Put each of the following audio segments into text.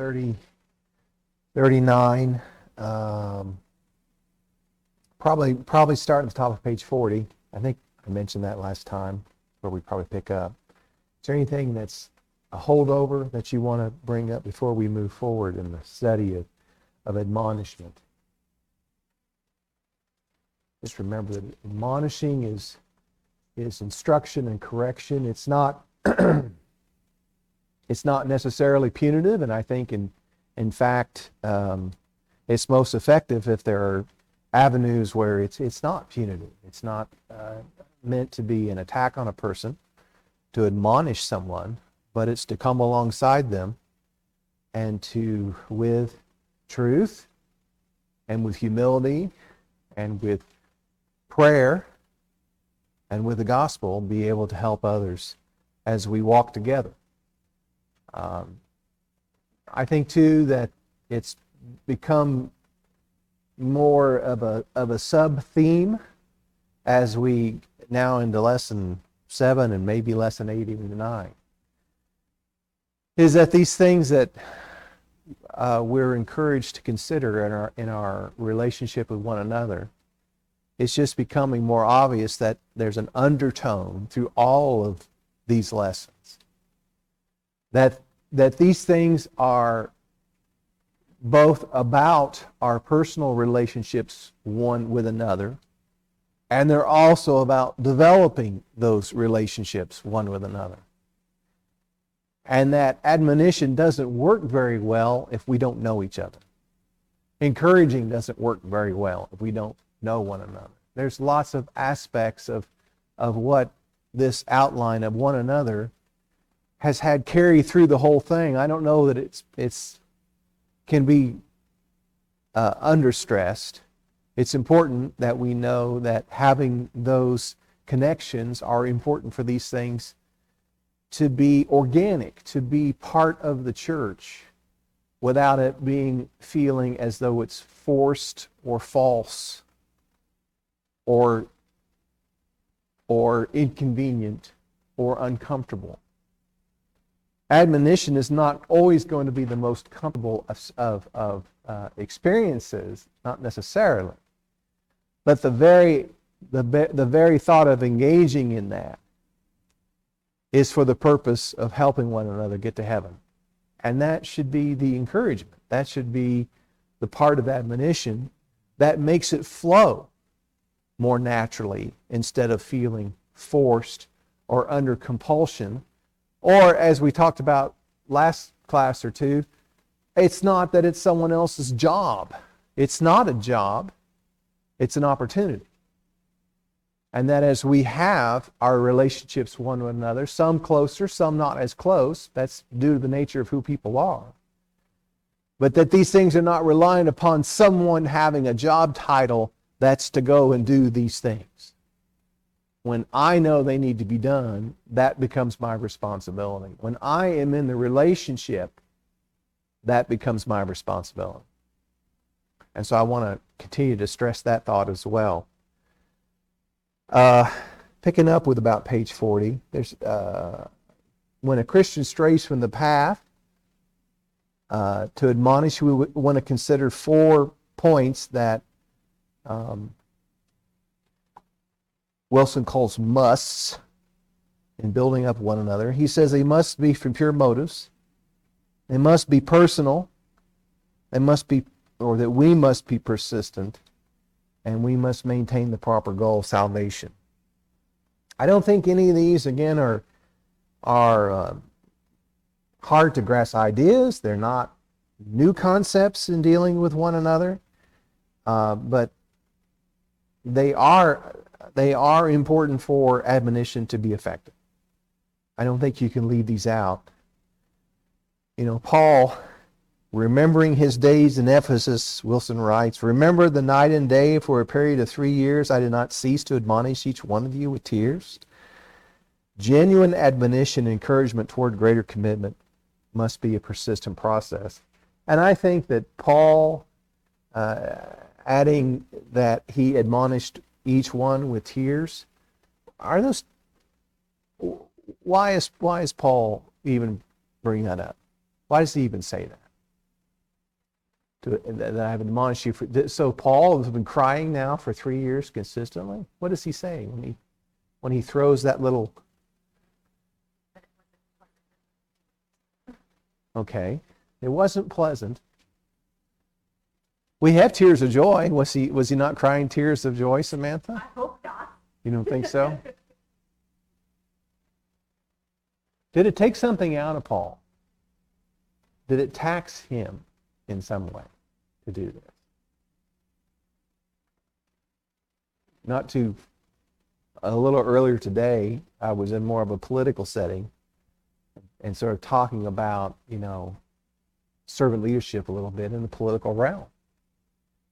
30, 39. Probably start at the top of page 40. I think I mentioned that last time, where we probably pick up. Is there anything that's a holdover that you want to bring up before we move forward in the study of admonishment? Just remember that admonishing is instruction and correction. It's not it's not necessarily punitive, and I think in fact it's most effective if there are avenues where it's not punitive. It's not meant to be an attack on a person, to admonish someone, but it's to come alongside them and to, with truth and with humility and with prayer and with the gospel, be able to help others as we walk together. I think too that it's become more of a sub-theme as we now into lesson 7 and maybe lesson 8, even 9, is that these things that we're encouraged to consider in our relationship with one another, it's just becoming more obvious that there's an undertone through all of these lessons. That these things are both about our personal relationships one with another, and they're also about developing those relationships one with another. And that admonition doesn't work very well if we don't know each other. Encouraging doesn't work very well if we don't know one another. There's lots of aspects of what this outline of one another has had carry through the whole thing. I don't know that it's can be understressed. It's important that we know that having those connections are important for these things to be organic, to be part of the church, without it feeling as though it's forced or false or inconvenient or uncomfortable. Admonition is not always going to be the most comfortable of experiences, not necessarily. But the very thought of engaging in that is for the purpose of helping one another get to heaven. And that should be the encouragement. That should be the part of admonition that makes it flow more naturally instead of feeling forced or under compulsion. Or, as we talked about last class or two, it's not that it's someone else's job. It's not a job. It's an opportunity. And that as we have our relationships one with another, some closer, some not as close, that's due to the nature of who people are. But that these things are not reliant upon someone having a job title that's to go and do these things. When I know they need to be done, that becomes my responsibility. When I am in the relationship, that becomes my responsibility. And so I want to continue to stress that thought as well. Picking up with about page 40, there's when a Christian strays from the path, to admonish, we want to consider 4 points that Wilson calls musts in building up one another. He says they must be from pure motives. They must be personal. They must be, or that we must be persistent, and we must maintain the proper goal of salvation. I don't think any of these, again, are hard to grasp ideas. They're not new concepts in dealing with one another, but they are important for admonition to be effective. I don't think you can leave these out. Paul, remembering his days in Ephesus, Wilson writes, "Remember the night and day for a period of 3 years I did not cease to admonish each one of you with tears." Genuine admonition and encouragement toward greater commitment must be a persistent process. And I think that Paul, adding that he admonished each one with tears, why is Paul even bringing that up? Why does he even say that? that I have admonished you for. So Paul has been crying now for 3 years consistently. What is he saying when he throws that little? Okay, it wasn't pleasant. We have tears of joy. Was he not crying tears of joy, Samantha? I hope not. You don't think so? Did it take something out of Paul? Did it tax him in some way to do this? A little earlier today, I was in more of a political setting and sort of talking about, servant leadership a little bit in the political realm.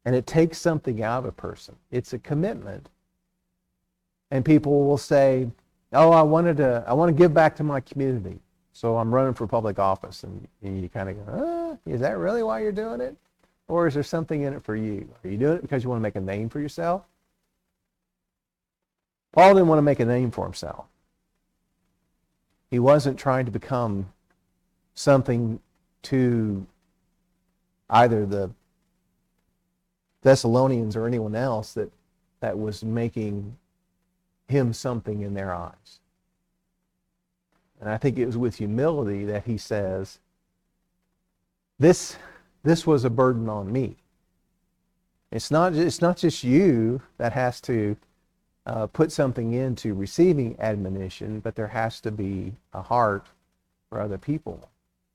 And it takes something out of a person. It's a commitment. And people will say, oh, I want to give back to my community, so I'm running for public office. And you kind of go, is that really why you're doing it? Or is there something in it for you? Are you doing it because you want to make a name for yourself? Paul didn't want to make a name for himself. He wasn't trying to become something to either the Thessalonians or anyone else that was making him something in their eyes. And I think it was with humility that he says, this was a burden on me. It's not just you that has to put something into receiving admonition, but there has to be a heart for other people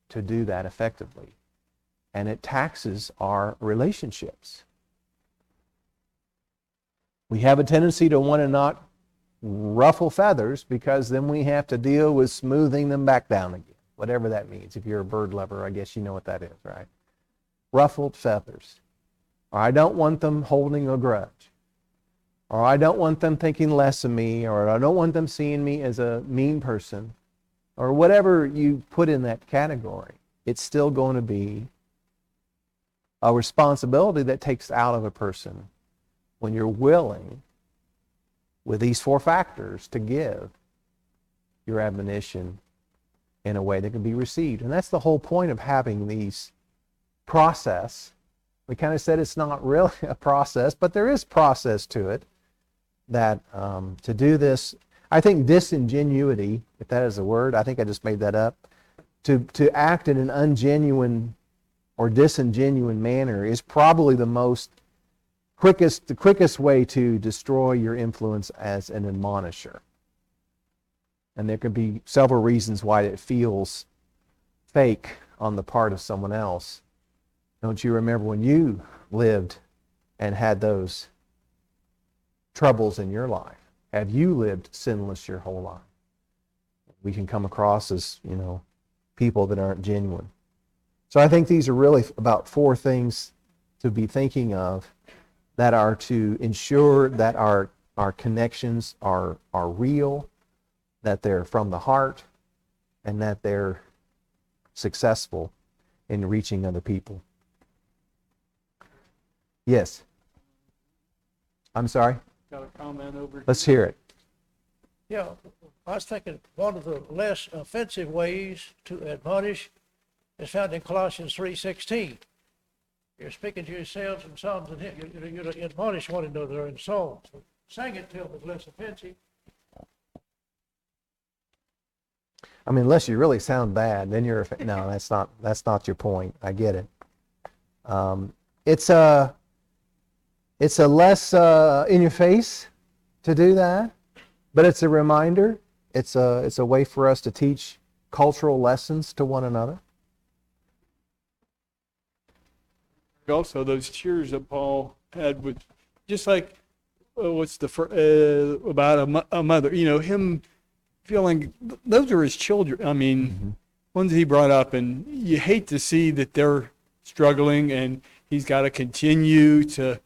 to do that effectively. And it taxes our relationships. We have a tendency to want to not ruffle feathers, because then we have to deal with smoothing them back down again, whatever that means. If you're a bird lover, I guess you know what that is, right? Ruffled feathers. Or I don't want them holding a grudge. Or I don't want them thinking less of me, or I don't want them seeing me as a mean person, or whatever you put in that category. It's still going to be a responsibility that takes out of a person when you're willing, with these 4 factors, to give your admonition in a way that can be received. And that's the whole point of having these process. We kind of said it's not really a process, but there is process to it. That to do this, I think disingenuity, if that is a word, I think I just made that up, to act in an ungenuine or disingenuine manner is probably the quickest way to destroy your influence as an admonisher. And there could be several reasons why it feels fake on the part of someone else. Don't you remember when you lived and had those troubles in your life? Have you lived sinless your whole life? We can come across as, people that aren't genuine. So I think these are really about 4 things to be thinking of that are to ensure that our connections are real, that they're from the heart, and that they're successful in reaching other people. Yes. I'm sorry? Got a comment over here. Let's hear it. Yeah, I was thinking one of the less offensive ways to admonish is found in Colossians 3:16. You're speaking to yourselves in psalms and hymns. You're to admonish one another in songs. Sing it to them is less offensive. I mean, unless you really sound bad, then you're no. That's not your point. I get it. It's a less in your face to do that, but it's a reminder. It's a way for us to teach cultural lessons to one another. Also, those tears that Paul had with, just like about a mother, him feeling those are his children. I mean, ones he brought up, and you hate to see that they're struggling, and he's got to continue to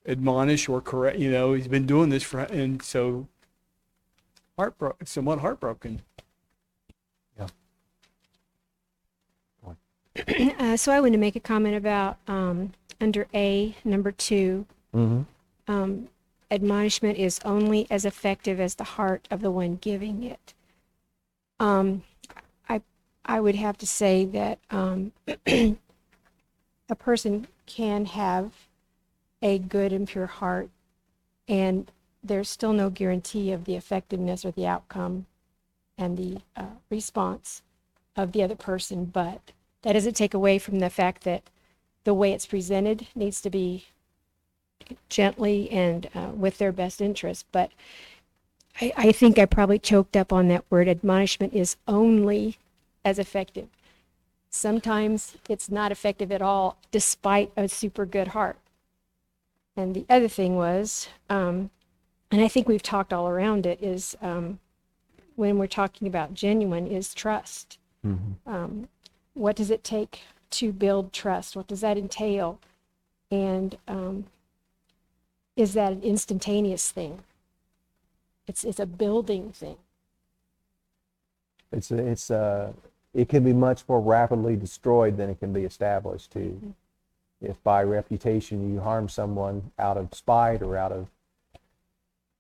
admonish or correct. He's been doing this and so somewhat heartbroken. So I want to make a comment about under A, number 2. Admonishment is only as effective as the heart of the one giving it. I would have to say that a person can have a good and pure heart, and there's still no guarantee of the effectiveness or the outcome and the response of the other person, but that doesn't take away from the fact that the way it's presented needs to be gently and with their best interest. But I think I probably choked up on that word. Admonishment is only as effective. Sometimes it's not effective at all, despite a super good heart. And the other thing was, and I think we've talked all around it, is when we're talking about genuine, is trust. What does it take to build trust? What does that entail? And is that an instantaneous thing? It's a building thing. It can be much more rapidly destroyed than it can be established too. If by reputation you harm someone out of spite or out of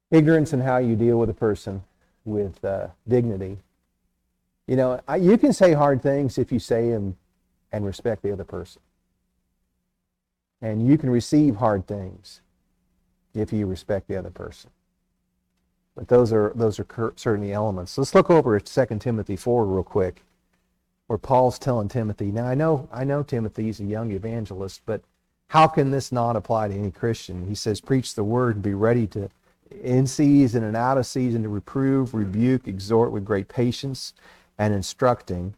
ignorance in how you deal with a person with dignity, you can say hard things if you say them and respect the other person. And you can receive hard things if you respect the other person. But those are certainly elements. Let's look over at 2 Timothy 4 real quick, where Paul's telling Timothy, now I know Timothy's a young evangelist, but how can this not apply to any Christian? He says, preach the word and be ready to, in season and out of season, to reprove, rebuke, exhort with great patience and instructing.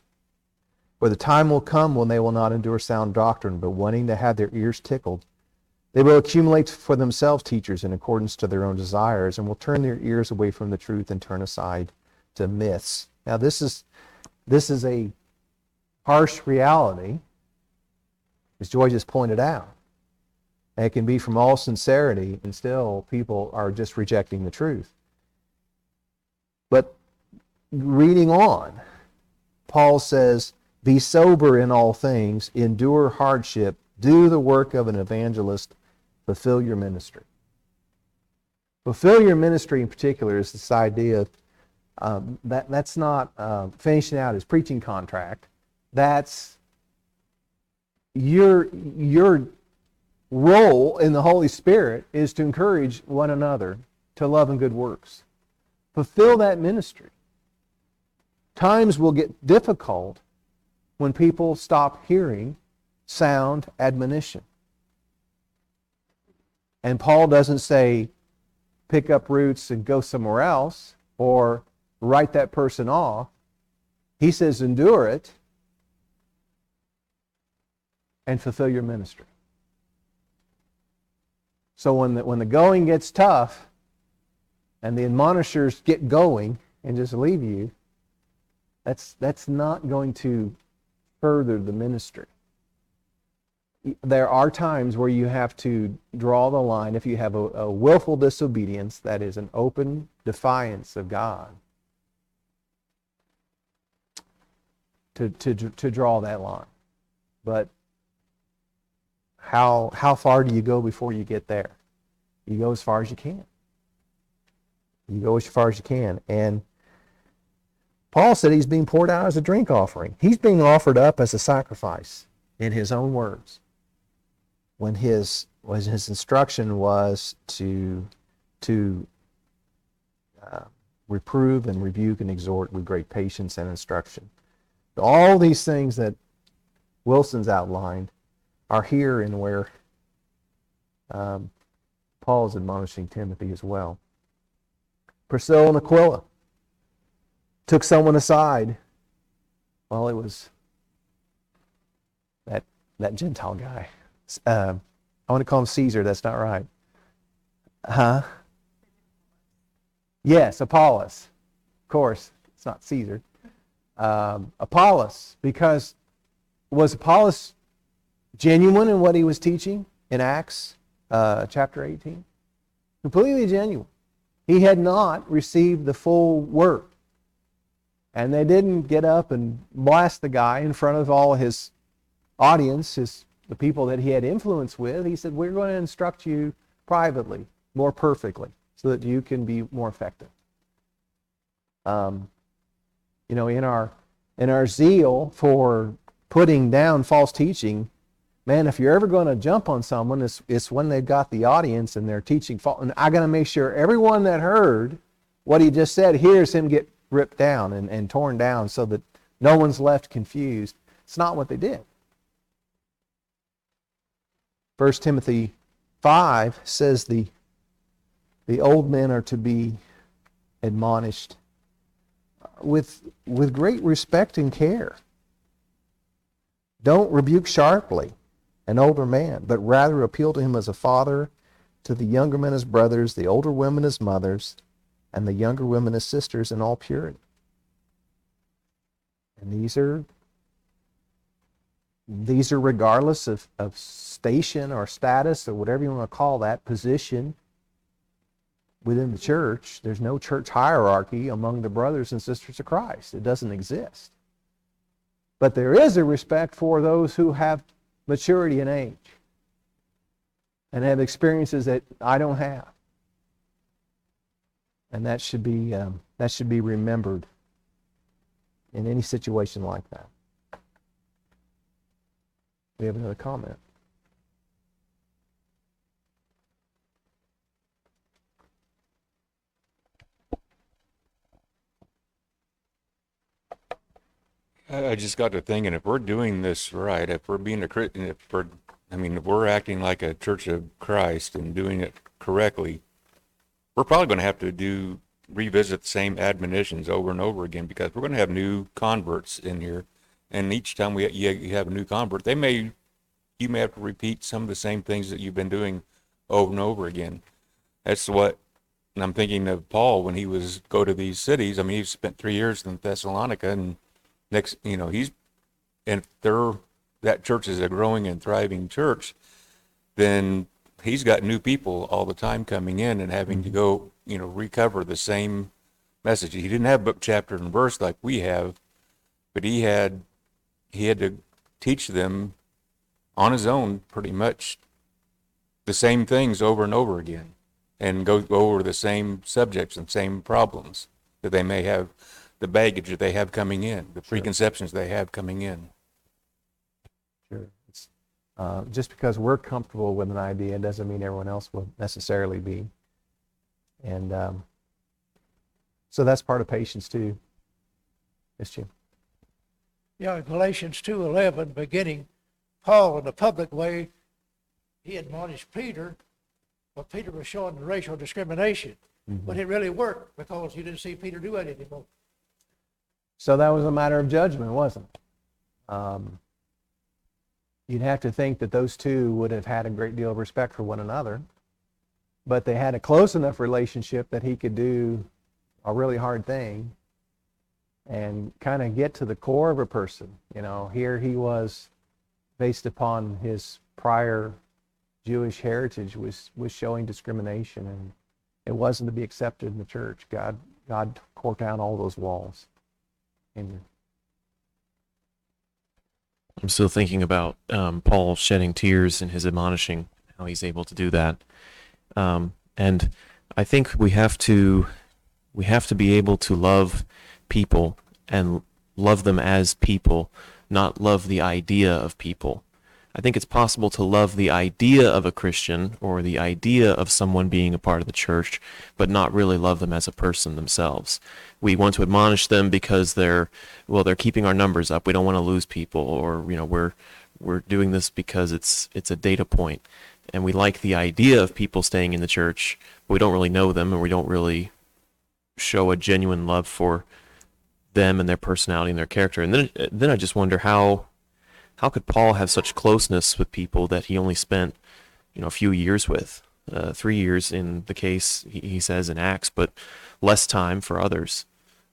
For the time will come when they will not endure sound doctrine, but wanting to have their ears tickled, they will accumulate for themselves teachers in accordance to their own desires, and will turn their ears away from the truth and turn aside to myths. Now this is a harsh reality, as Joy just pointed out. And it can be from all sincerity, and still people are just rejecting the truth. But reading on, Paul says, be sober in all things, endure hardship, do the work of an evangelist, fulfill your ministry. Fulfill your ministry in particular is this idea of that's not finishing out his preaching contract. That's your role in the Holy Spirit is to encourage one another to love and good works. Fulfill that ministry. Times will get difficult when people stop hearing sound admonition. And Paul doesn't say pick up roots and go somewhere else or write that person off. He says endure it and fulfill your ministry. So when the going gets tough and the admonishers get going and just leave you, that's not going to further the ministry. There are times where you have to draw the line. If you have a willful disobedience, that is an open defiance of God, to draw that line. But how far do you go before you get there? You go as far as you can. You go as far as you can. And Paul said he's being poured out as a drink offering. He's being offered up as a sacrifice, in his own words, when his instruction was to reprove and rebuke and exhort with great patience and instruction. All these things that Wilson's outlined are here in where Paul is admonishing Timothy as well. Priscilla and Aquila took someone aside. Well, it was that Gentile guy. I want to call him Caesar. That's not right. Huh? Yes, Apollos. Of course, it's not Caesar. Apollos, because was Apollos genuine in what he was teaching in Acts chapter 18? Completely genuine. He had not received the full word. And they didn't get up and blast the guy in front of all his audience, the people that he had influence with. He said, we're going to instruct you privately, more perfectly, so that you can be more effective. In our zeal for putting down false teaching, man, if you're ever going to jump on someone, it's when they've got the audience and they're teaching. And I got to make sure everyone that heard what he just said hears him get ripped down and torn down so that no one's left confused. It's not what they did. 1 Timothy 5 says the old men are to be admonished with great respect and care. Don't rebuke sharply an older man, but rather appeal to him as a father, to the younger men as brothers, the older women as mothers, and the younger women as sisters in all purity. And these are regardless of station or status or whatever you want to call that, position within the church. There's no church hierarchy among the brothers and sisters of Christ. It doesn't exist. But there is a respect for those who have maturity in age and have experiences that I don't have. And that should be remembered in any situation like that. We have another comment. I just got to thinking, if we're doing this right, if we're being a Christian, if we're acting like a Church of Christ and doing it correctly, we're probably going to have to revisit the same admonitions over and over again, because we're going to have new converts in here, and each time you have a new convert, you may have to repeat some of the same things that you've been doing over and over again. That's what, and I'm thinking of Paul when he was go to these cities. I mean, he spent 3 years in Thessalonica, and next, that church is a growing and thriving church, then he's got new people all the time coming in and having to go, recover the same message. He didn't have book, chapter, and verse like we have, but he had to teach them on his own pretty much the same things over and over again, and go over the same subjects and same problems that they may have, the baggage that they have coming in, the preconceptions they have coming in. Sure. It's, just because we're comfortable with an idea doesn't mean everyone else will necessarily be. And so that's part of patience too. Yes, Jim. Yeah, in Galatians 2:11, beginning, Paul, in a public way, he admonished Peter, but Peter was showing the racial discrimination. Mm-hmm. But it really worked, because you didn't see Peter do that anymore. So that was a matter of judgment, wasn't it? You'd have to think that those two would have had a great deal of respect for one another, but they had a close enough relationship that he could do a really hard thing and kind of get to the core of a person. Here he was, based upon his prior Jewish heritage, was showing discrimination, and it wasn't to be accepted in the church. God tore down all those walls. Amen. I'm still thinking about Paul shedding tears in his admonishing, how he's able to do that. And I think we have to be able to love people and love them as people, not love the idea of people. I think it's possible to love the idea of a Christian or the idea of someone being a part of the church, but not really love them as a person themselves. We want to admonish them because they're keeping our numbers up. We don't want to lose people, or we're doing this because it's a data point, and we like the idea of people staying in the church, but we don't really know them, and we don't really show a genuine love for them and their personality and their character. And then I just wonder how could Paul have such closeness with people that he only spent, a few years with, 3 years in the case he says in Acts, but less time for others.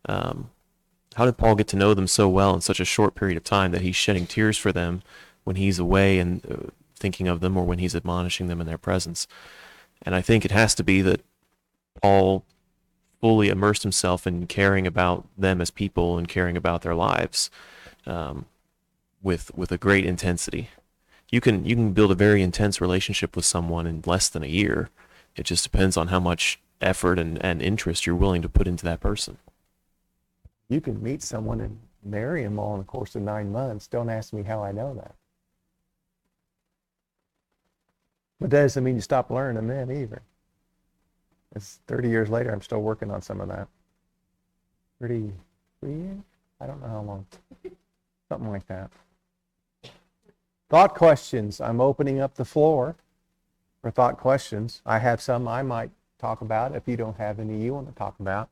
How did Paul get to know them so well in such a short period of time that he's shedding tears for them when he's away and thinking of them, or when he's admonishing them in their presence? And I think it has to be that Paul fully immersed himself in caring about them as people and caring about their lives. With a great intensity. You can build a very intense relationship with someone in less than a year. It just depends on how much effort and interest you're willing to put into that person. You can meet someone and marry them all in the course of 9 months. Don't ask me how I know that. But that doesn't mean you stop learning then either. It's 30 years later, I'm still working on some of that. 33 years? I don't know how long. Something like that. Thought questions. I'm opening up the floor for thought questions. I have some I might talk about if you don't have any you want to talk about.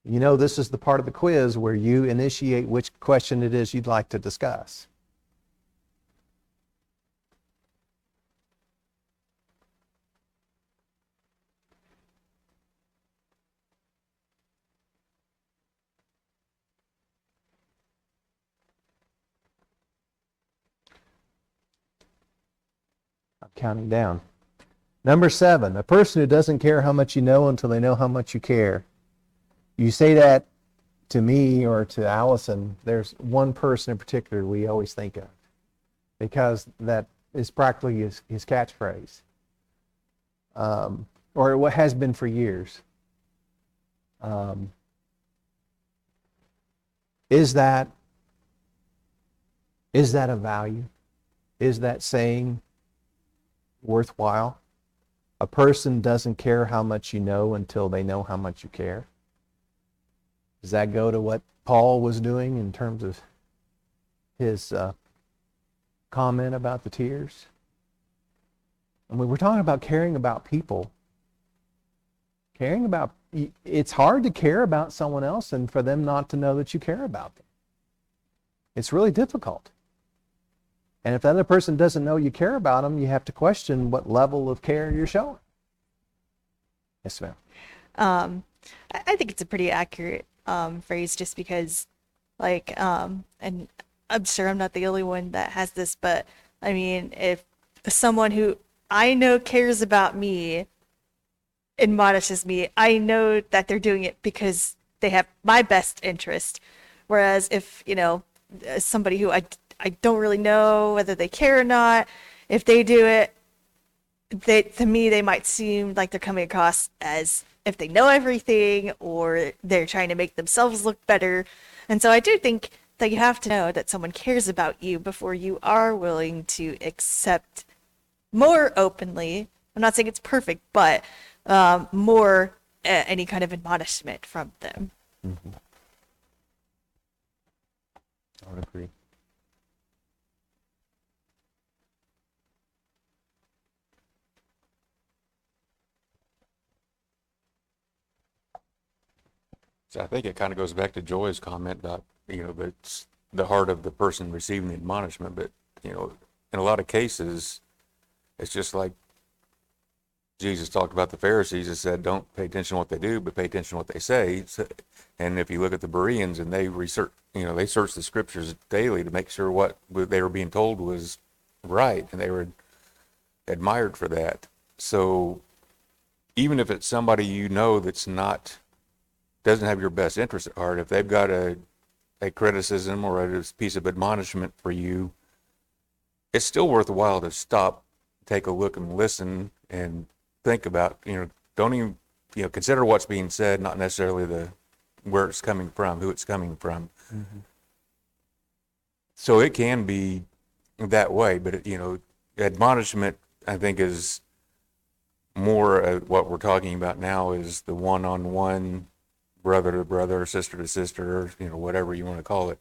You know, this is the part of the quiz where you initiate which question it is you'd like to discuss. I'm counting down. Number 7, a person who doesn't care how much you know until they know how much you care. You say that to me or to Allison, there's one person in particular we always think of because that is practically his catchphrase, or what has been for years. Is that a value? Is that saying worthwhile? A person doesn't care how much you know until they know how much you care. Does that go to what Paul was doing in terms of his comment about the tears? I mean, we're talking about caring about people. It's hard to care about someone else and for them not to know that you care about them. It's really difficult. And if the other person doesn't know you care about them, you have to question what level of care you're showing. Yes, ma'am. I think it's a pretty accurate phrase just because, like, and I'm sure I'm not the only one that has this, but I mean, if someone who I know cares about me admonishes me, I know that they're doing it because they have my best interest. Whereas if, somebody who I don't really know whether they care or not, if they do it, to me, they might seem like they're coming across as if they know everything or they're trying to make themselves look better. And so I do think that you have to know that someone cares about you before you are willing to accept more openly. I'm not saying it's perfect, but more any kind of admonishment from them. Mm-hmm. I would agree. So I think it kind of goes back to Joy's comment about, that's the heart of the person receiving the admonishment. But, in a lot of cases, it's just like Jesus talked about the Pharisees and said, don't pay attention to what they do, but pay attention to what they say. So, and if you look at the Bereans and they research, they searched the scriptures daily to make sure what they were being told was right. And they were admired for that. So even if it's somebody that's doesn't have your best interest at heart, if they've got a criticism or a piece of admonishment for you, it's still worthwhile to stop, take a look and listen and think about, don't even, consider what's being said, not necessarily where it's coming from, who it's coming from. Mm-hmm. So it can be that way, but admonishment, I think, is more what we're talking about now is the one-on-one, brother to brother, sister to sister, whatever you want to call it.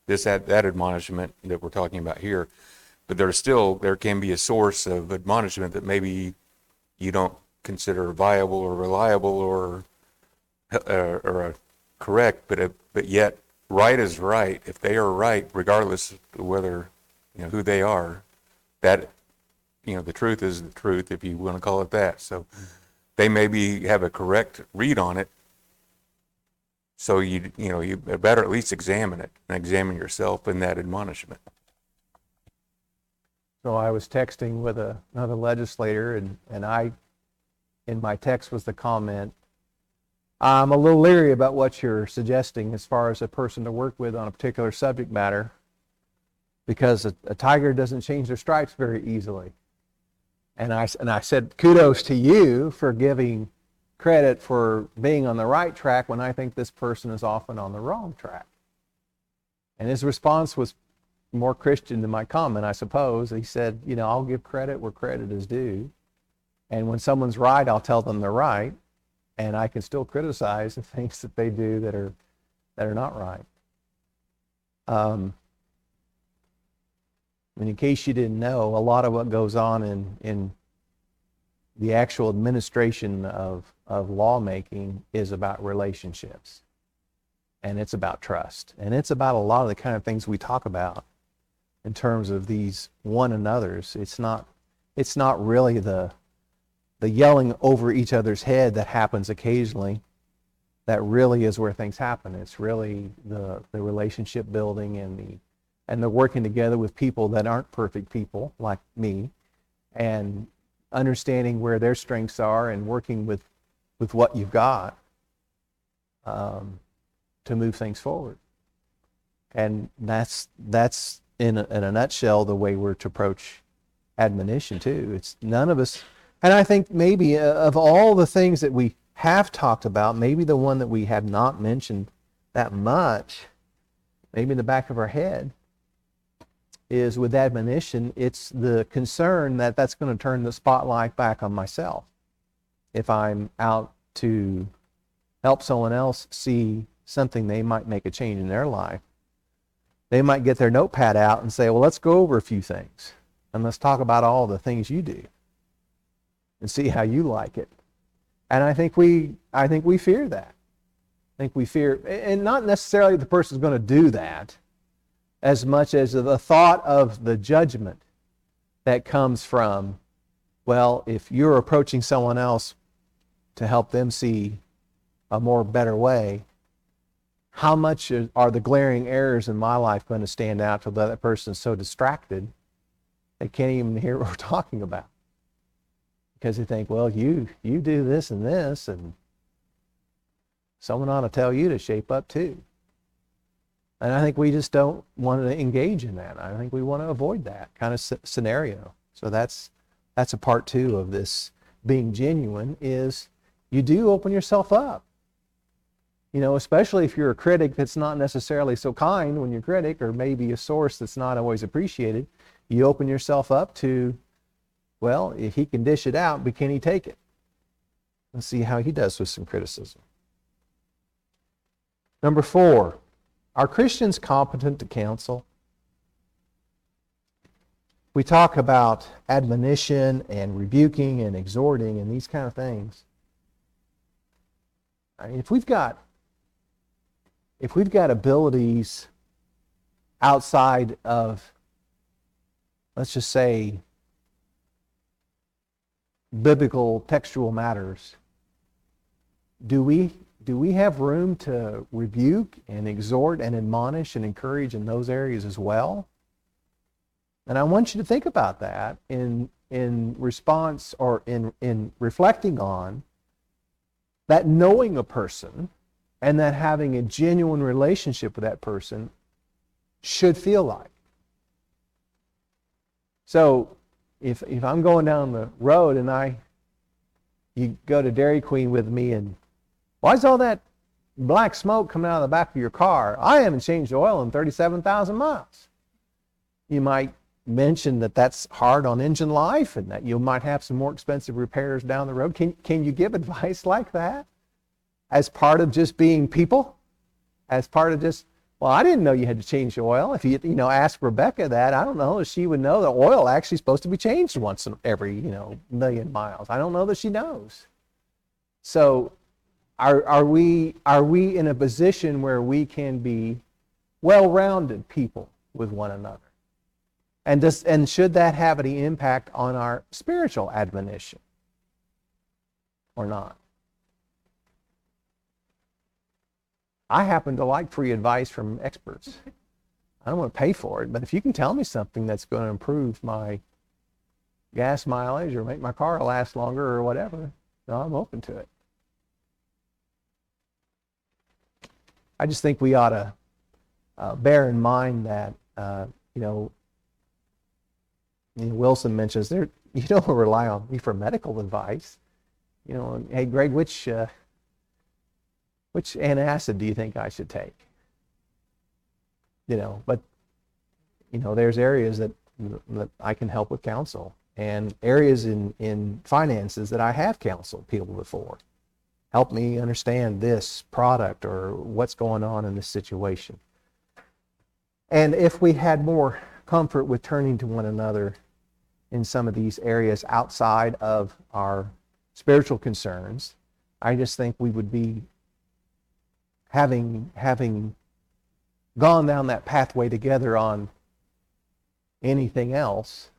That admonishment that we're talking about here. But there can be a source of admonishment that maybe you don't consider viable or reliable or correct, but yet right is right. If they are right, regardless of whether who they are, that the truth is the truth, if you want to call it that. So they maybe have a correct read on it. So you better at least examine it and examine yourself in that admonishment. So I was texting with another legislator, and I, in my text was the comment, I'm a little leery about what you're suggesting as far as a person to work with on a particular subject matter, because a tiger doesn't change their stripes very easily. And I said, kudos to you for giving credit for being on the right track when I think this person is often on the wrong track. And his response was more Christian than my comment, I suppose. He said, I'll give credit where credit is due. And when someone's right, I'll tell them they're right. And I can still criticize the things that they do that are not right. In case you didn't know, a lot of what goes on in the actual administration of lawmaking is about relationships. And it's about trust. And it's about a lot of the kind of things we talk about in terms of these one another's. It's not really the yelling over each other's head that happens occasionally. That really is where things happen. It's really the relationship building and the working together with people that aren't perfect people like me, and understanding where their strengths are and working with what you've got to move things forward. And that's in a nutshell the way we're to approach admonition too. It's none of us, and I think maybe of all the things that we have talked about, maybe the one that we have not mentioned that much, maybe in the back of our head, is with admonition, it's the concern that that's going to turn the spotlight back on myself. If I'm out to help someone else see something, they might make a change in their life. They might get their notepad out and say, well, let's go over a few things and let's talk about all the things you do and see how you like it. And I think we fear that. I think we fear, and not necessarily the person's going to do that, as much as the thought of the judgment that comes from, well, if you're approaching someone else to help them see a more better way, how much are the glaring errors in my life going to stand out to that person so distracted they can't even hear what we're talking about? Because they think, well, you do this and this, and someone ought to tell you to shape up too. And I think we just don't want to engage in that. I think we want to avoid that kind of scenario. So that's a part two of this being genuine, is you do open yourself up. Especially if you're a critic that's not necessarily so kind when you're a critic, or maybe a source that's not always appreciated, you open yourself up to, well, if he can dish it out, but can he take it? Let's see how he does with some criticism. Number 4. Are Christians competent to counsel? We talk about admonition and rebuking and exhorting and these kind of things. I mean, if we've got abilities outside of, let's just say, biblical textual matters, do we have room to rebuke and exhort and admonish and encourage in those areas as well? And I want you to think about that in response, or in reflecting on that, knowing a person and that having a genuine relationship with that person should feel like. So if I'm going down the road and you go to Dairy Queen with me, and why is all that black smoke coming out of the back of your car? I haven't changed oil in 37,000 miles. You might mention that that's hard on engine life and that you might have some more expensive repairs down the road. Can you give advice like that as part of just being people? As part of just, well, I didn't know you had to change the oil. If you ask Rebecca that, I don't know if she would know that oil actually is supposed to be changed once in every million miles. I don't know that she knows. So are we in a position where we can be well-rounded people with one another? And should that have any impact on our spiritual admonition or not? I happen to like free advice from experts. I don't want to pay for it, but if you can tell me something that's going to improve my gas mileage or make my car last longer or whatever, I'm open to it. I just think we ought to bear in mind that, Wilson mentions you don't rely on me for medical advice. Hey, Greg, which antacid do you think I should take? But there's areas that I can help with counsel, and areas in finances that I have counseled people before. Help me understand this product or what's going on in this situation. And if we had more comfort with turning to one another in some of these areas outside of our spiritual concerns, I just think we would be having gone down that pathway together on anything else.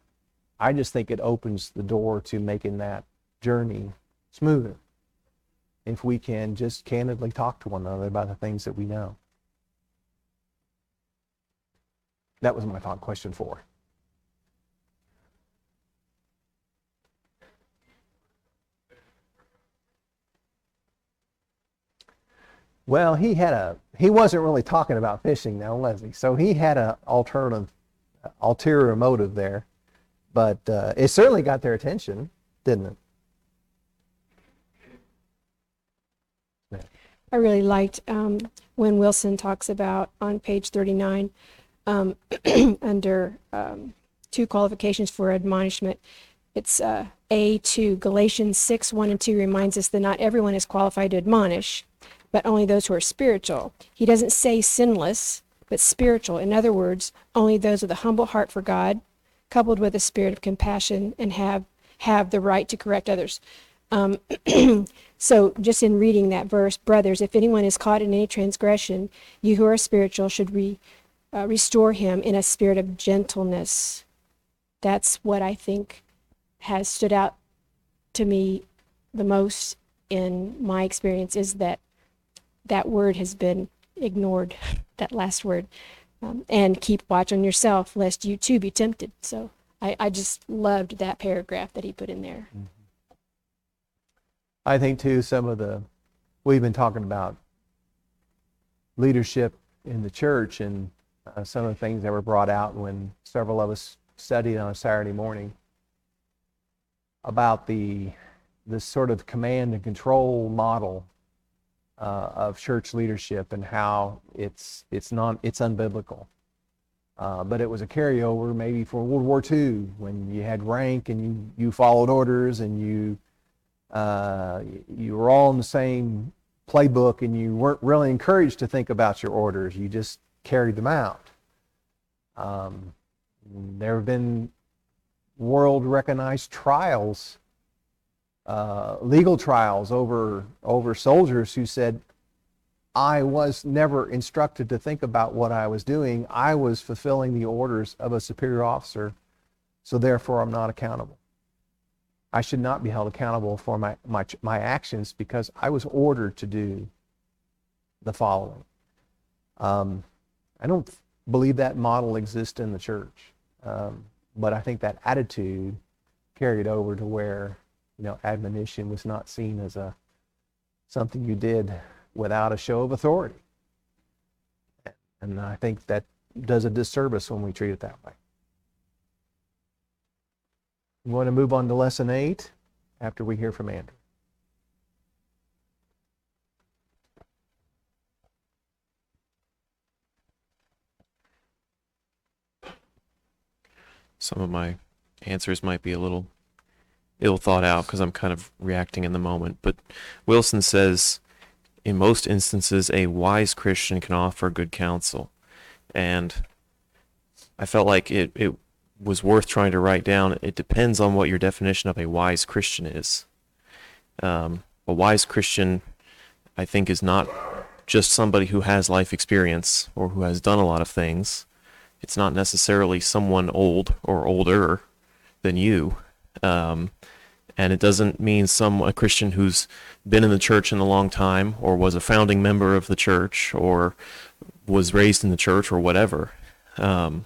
I just think it opens the door to making that journey smoother if we can just candidly talk to one another about the things that we know. That was my thought. Question 4. Well, he wasn't really talking about fishing now, was he? So he had an ulterior motive there, but it certainly got their attention, didn't it? I really liked when Wilson talks about on page 39 under 2 qualifications for admonishment. It's A2. Galatians 6:1-2 reminds us that not everyone is qualified to admonish, but only those who are spiritual. He doesn't say sinless, but spiritual. In other words, only those with a humble heart for God, coupled with a spirit of compassion, and have the right to correct others. So just in reading that verse, brothers, if anyone is caught in any transgression, you who are spiritual should restore him in a spirit of gentleness. That's what I think has stood out to me the most in my experience, is that word has been ignored, that last word. And keep watch on yourself, lest you too be tempted. So I just loved that paragraph that he put in there. Mm-hmm. I think too, we've been talking about leadership in the church, and some of the things that were brought out when several of us studied on a Saturday morning about this sort of command and control model of church leadership, and how it's unbiblical. But it was a carryover maybe for World War II, when you had rank and you followed orders, and you were all in the same playbook, and you weren't really encouraged to think about your orders. You just carried them out. There have been world-recognized trials, legal trials over soldiers who said, I was never instructed to think about what I was doing. I was fulfilling the orders of a superior officer, so therefore I'm not accountable. I should not be held accountable for my actions because I was ordered to do the following. I don't believe that model exists in the church, but I think that attitude carried over to where admonition was not seen as something you did without a show of authority. And I think that does a disservice when we treat it that way. We want to move on to lesson 8 after we hear from Andrew. Some of my answers might be a little ill thought out because I'm kind of reacting in the moment. But Wilson says, in most instances, a wise Christian can offer good counsel. And I felt like it was worth trying to write down. It depends on what your definition of a wise Christian is. A wise Christian, I think, is not just somebody who has life experience or who has done a lot of things. It's not necessarily someone old or older than you. And it doesn't mean a Christian who's been in the church in a long time, or was a founding member of the church, or was raised in the church, or whatever. I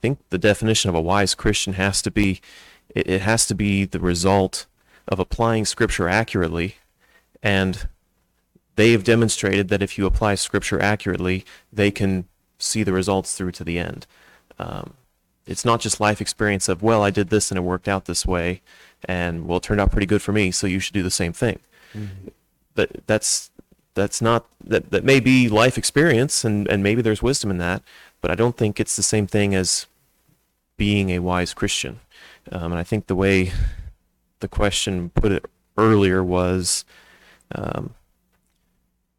think the definition of a wise Christian has to be the result of applying Scripture accurately, and they have demonstrated that if you apply Scripture accurately, they can see the results through to the end. It's not just life experience of, well, I did this and it worked out this way, and well, it turned out pretty good for me, so you should do the same thing. Mm-hmm. But that's that's not that may be life experience, and maybe there's wisdom in that, but I don't think it's the same thing as being a wise Christian. And I think the way the question put it earlier was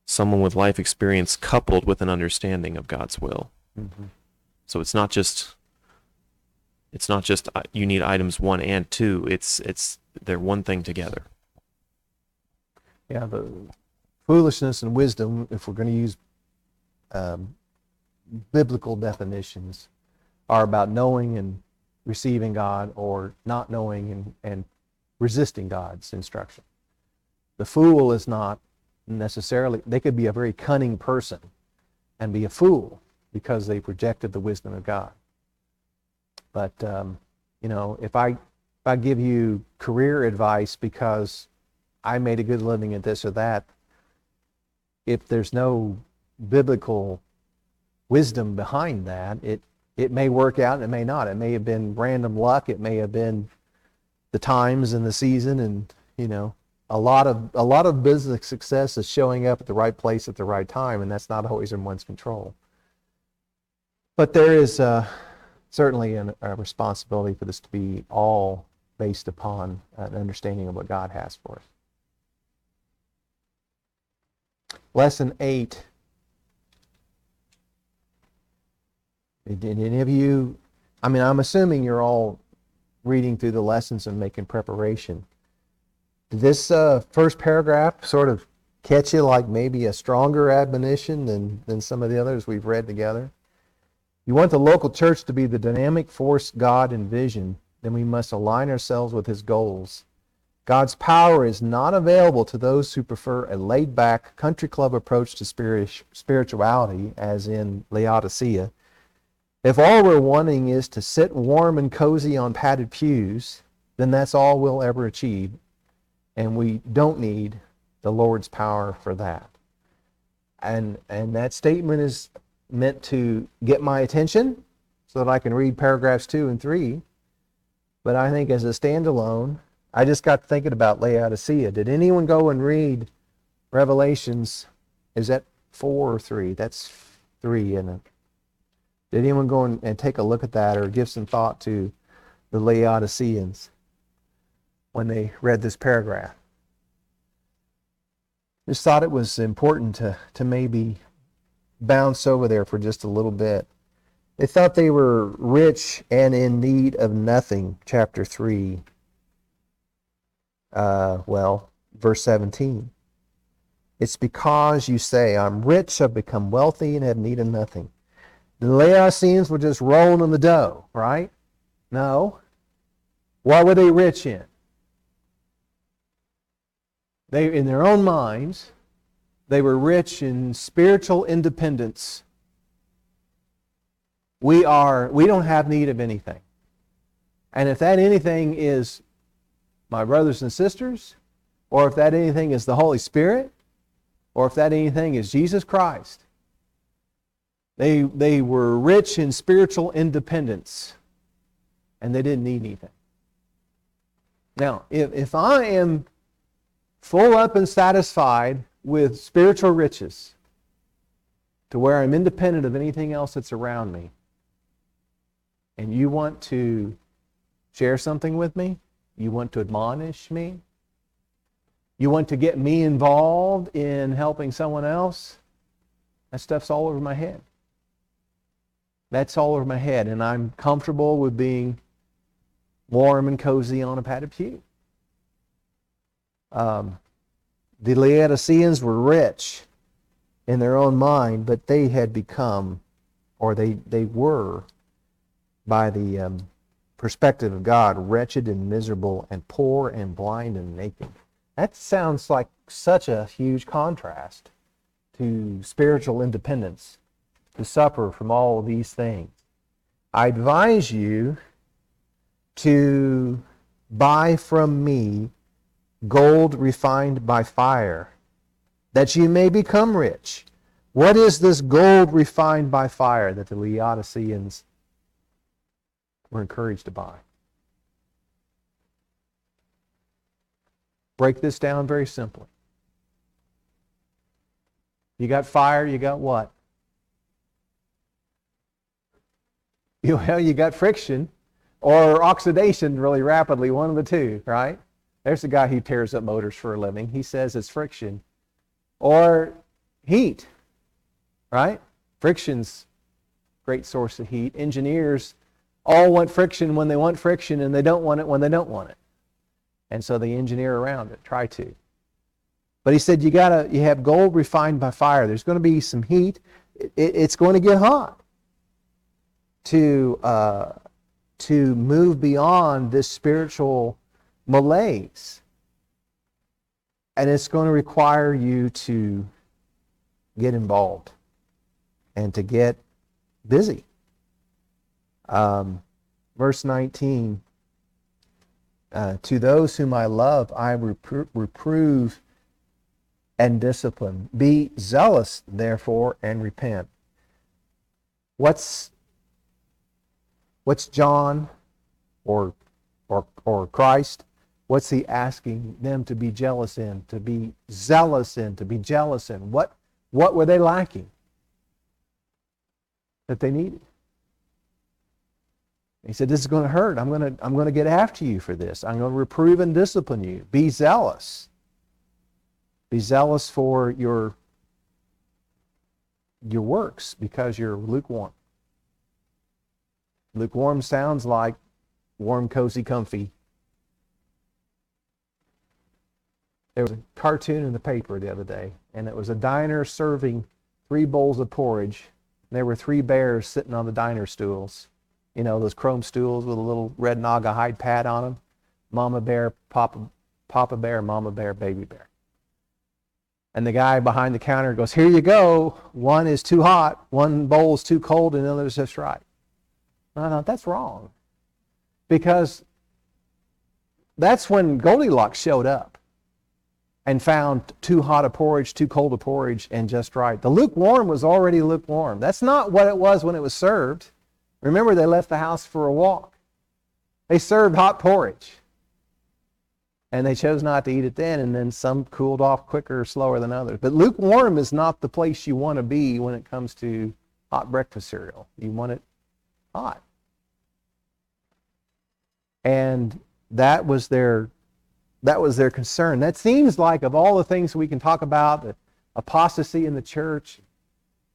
someone with life experience coupled with an understanding of God's will. Mm-hmm. So it's not just you need items 1 and 2. It's they're one thing together. Yeah, the foolishness and wisdom, if we're going to use biblical definitions, are about knowing and receiving God, or not knowing and resisting God's instruction. The fool is not necessarily, they could be a very cunning person and be a fool because they rejected the wisdom of God. But, if I give you career advice because I made a good living at this or that, if there's no biblical wisdom behind that, it may work out and it may not. It may have been random luck. It may have been the times and the season, and a lot of business success is showing up at the right place at the right time, and that's not always in one's control. But there is certainly a responsibility for this to be all based upon an understanding of what God has for us. Lesson 8. Did any of you, I'm assuming you're all reading through the lessons and making preparation. Did this first paragraph sort of catch you like maybe a stronger admonition than some of the others we've read together? You want the local church to be the dynamic force God envisioned, then we must align ourselves with His goals. God's power is not available to those who prefer a laid-back country club approach to spirituality, as in Laodicea. If all we're wanting is to sit warm and cozy on padded pews, then that's all we'll ever achieve, and we don't need the Lord's power for that. And that statement is meant to get my attention so that I can read paragraphs 2 and 3. But I think as a standalone, I just got thinking about Laodicea. Did anyone go and read Revelations? Is that 4 or 3? That's 3, isn't it? Did anyone go and take a look at that or give some thought to the Laodiceans when they read this paragraph? Just thought it was important to maybe bounce over there for just a little bit. They thought they were rich and in need of nothing, chapter 3. Verse 17. It's because you say, I'm rich, I've become wealthy, and have need of nothing. The Laodiceans were just rolling in the dough, right? No. What were they rich in? They, in their own minds, they were rich in spiritual independence. We don't have need of anything. And if that anything is my brothers and sisters, or if that anything is the Holy Spirit, or if that anything is Jesus Christ, they were rich in spiritual independence, and they didn't need anything. Now, if I am full up and satisfied with spiritual riches to where I'm independent of anything else that's around me, and you want to share something with me, you want to admonish me, you want to get me involved in helping someone else, that stuff's all over my head. That's all over my head, and I'm comfortable with being warm and cozy on a padded pew. The Laodiceans were rich in their own mind, but they had become, or they were, by the perspective of God, wretched and miserable and poor and blind and naked. That sounds like such a huge contrast to spiritual independence, to suffer from all of these things. I advise you to buy from me gold refined by fire, that you may become rich. What is this gold refined by fire that the Laodiceans were encouraged to buy? Break this down very simply. You got fire, you got what? You got friction or oxidation really rapidly, one of the two, right? There's the guy who tears up motors for a living. He says it's friction. Or heat, right? Friction's a great source of heat. Engineers all want friction when they want friction, and they don't want it when they don't want it. And so they engineer around it, try to. But he said you have gold refined by fire. There's going to be some heat. It's going to get hot to move beyond this spiritual malaise. And it's going to require you to get involved and to get busy. Verse 19, to those whom I love, I reprove and discipline. Be zealous, therefore, and repent. What's John or Christ? What's he asking them to be jealous in, to be zealous in, to be jealous in? What were they lacking that they needed? He said, this is going to hurt. I'm going to get after you for this. I'm going to reprove and discipline you. Be zealous. Be zealous for your works because you're lukewarm. Lukewarm sounds like warm, cozy, comfy. There was a cartoon in the paper the other day, and it was a diner serving 3 bowls of porridge. There were 3 bears sitting on the diner stools. You know, those chrome stools with a little red naga hide pad on them. Mama bear, Papa bear, Mama bear, baby bear. And the guy behind the counter goes, here you go. One is too hot, one bowl is too cold, and the other is just right. And I thought, that's wrong. Because that's when Goldilocks showed up and found too hot a porridge, too cold a porridge, and just right. The lukewarm was already lukewarm. That's not what it was when it was served. Remember, they left the house for a walk. They served hot porridge. And they chose not to eat it then, and then some cooled off quicker or slower than others. But lukewarm is not the place you want to be when it comes to hot breakfast cereal. You want it hot. And that was their concern. That seems like, of all the things we can talk about, the apostasy in the church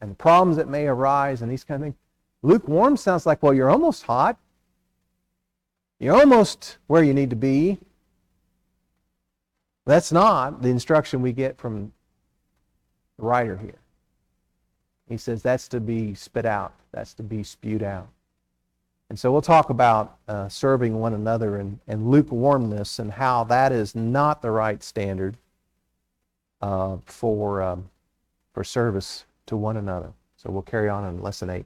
and the problems that may arise and these kind of things, lukewarm sounds like, well, you're almost hot. You're almost where you need to be. That's not the instruction we get from the writer here. He says that's to be spit out. That's to be spewed out. And so we'll talk about serving one another and lukewarmness and how that is not the right standard for service to one another. So we'll carry on in Lesson 8.